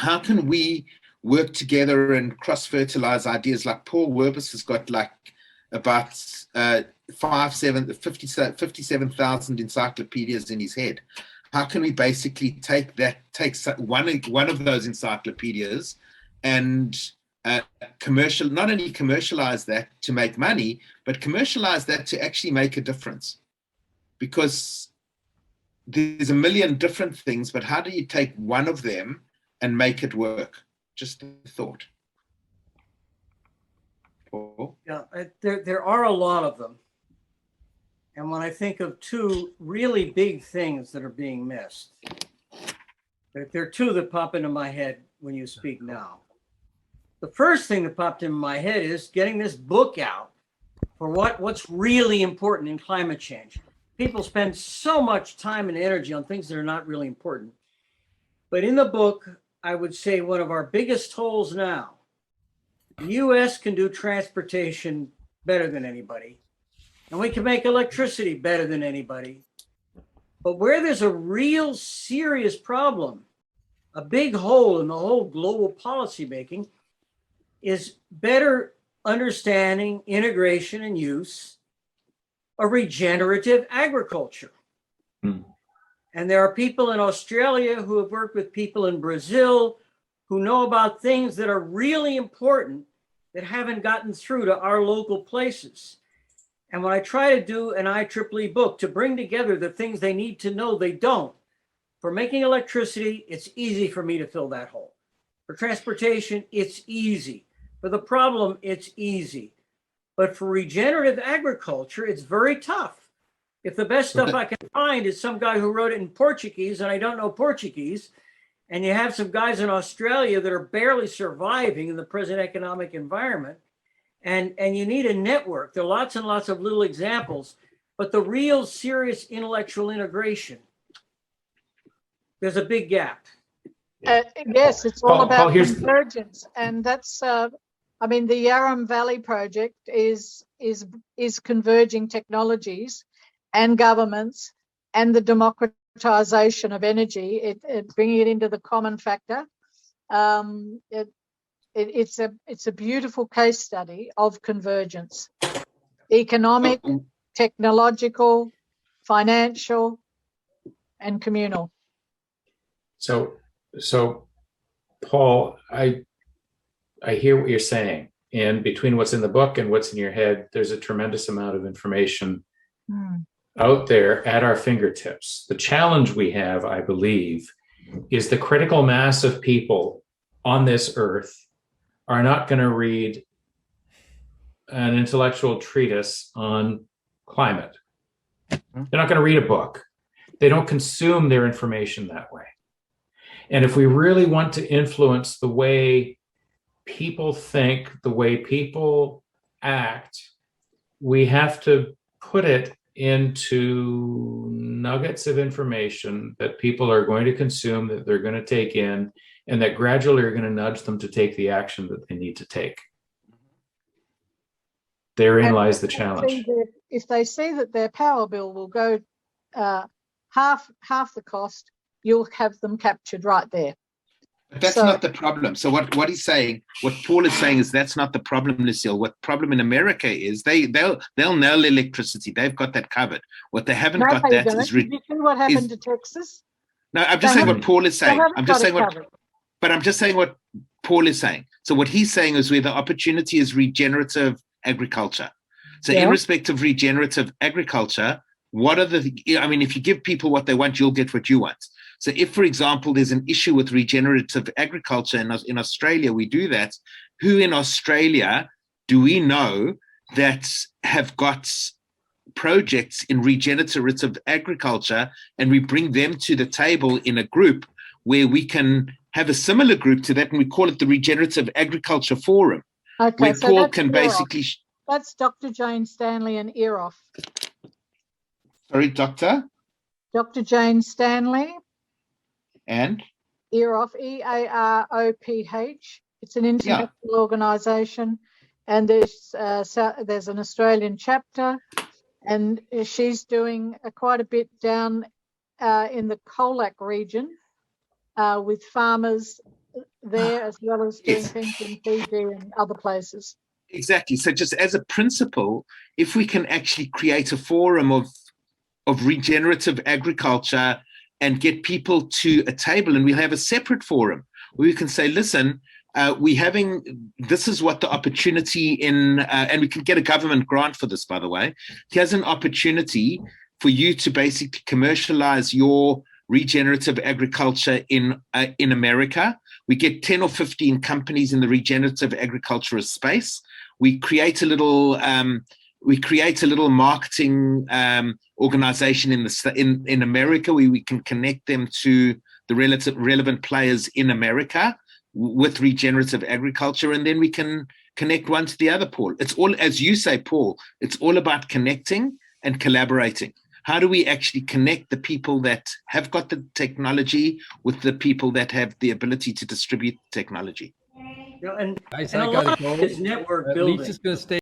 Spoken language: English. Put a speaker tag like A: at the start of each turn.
A: how can we work together and cross-fertilize ideas? Like Paul Werbos has got like about 57,000 encyclopedias in his head. How can we basically take one of those encyclopedias and not only commercialize that to make money, but commercialize that to actually make a difference? Because there's a million different things, but how do you take one of them and make it work? Just a thought. Paul?
B: Yeah, there are a lot of them. And when I think of two really big things that are being missed, there are two that pop into my head when you speak now. The first thing that popped into my head is getting this book out for what's really important in climate change. People spend so much time and energy on things that are not really important. But in the book, I would say one of our biggest holes now, the US can do transportation better than anybody, and we can make electricity better than anybody. But where there's a real serious problem, a big hole in the whole global policy making, is better understanding, integration, and use of regenerative agriculture. And there are people in Australia who have worked with people in Brazil who know about things that are really important that haven't gotten through to our local places. And when I try to do an IEEE book to bring together the things they need to know, they don't. For making electricity, it's easy for me to fill that hole. For transportation, it's easy. For the problem, it's easy. But for regenerative agriculture, it's very tough. If the best stuff I can find is some guy who wrote it in Portuguese and I don't know Portuguese, and you have some guys in Australia that are barely surviving in the present economic environment, and you need a network. There are lots and lots of little examples, but the real serious intellectual integration, there's a big gap.
C: Yes, it's all about convergence, and that's I mean, the Yarram Valley project is converging technologies and governments and the democratization of energy, bringing it into the common factor. It's a beautiful case study of convergence, economic, technological, financial, and communal.
D: So Paul, I hear what you're saying, and between what's in the book and what's in your head, there's a tremendous amount of information out there at our fingertips. The challenge we have, I believe, is the critical mass of people on this earth are not going to read an intellectual treatise on climate. They're not going to read a book. They don't consume their information that way. And if we really want to influence the way people think, the way people act, we have to put it into nuggets of information that people are going to consume, that they're going to take in, and that gradually are going to nudge them to take the action that they need to take. Therein lies the challenge.
C: If they see that their power bill will go half the cost, you'll have them captured right there.
A: But that's not the problem. So what he's saying, what Paul is saying is that's not the problem, Luceille. What problem in America is they'll nail electricity. They've got that covered. What they haven't got that is.
C: Did you see what happened to Texas?
A: No, I'm just saying what Paul is saying. I'm just saying what Paul is saying. So what he's saying is where the opportunity is regenerative agriculture. So in respect of regenerative agriculture, if you give people what they want, you'll get what you want. So if, for example, there's an issue with regenerative agriculture in Australia, we do that. Who in Australia do we know that have got projects in regenerative agriculture, and we bring them to the table in a group where we can have a similar group to that, and we call it the Regenerative Agriculture Forum.
C: Okay,
A: where
C: so
A: Paul can basically...
C: That's Dr. Jane Stanley and EAROF.
A: Sorry, Doctor?
C: Dr. Jane Stanley.
A: And?
C: EAROF, EAROPH. It's an international organisation, and there's an Australian chapter, and she's doing quite a bit down in the Colac region with farmers there as well as doing things in Fiji and other places.
A: Exactly. So just as a principle, if we can actually create a forum of regenerative agriculture and get people to a table, and we'll have a separate forum where we can say, listen, this is what the opportunity and we can get a government grant for this, by the way. Here's an opportunity for you to basically commercialize your regenerative agriculture in America. We get 10 or 15 companies in the regenerative agriculture space. We create a little marketing organization in America where we can connect them to the relevant players in America with regenerative agriculture, and then we can connect one to the other, Paul. It's all, as you say, Paul, it's all about connecting and collaborating. How do we actually connect the people that have got the technology with the people that have the ability to distribute technology?
B: And a lot of it is network building.
E: Lisa's going to stay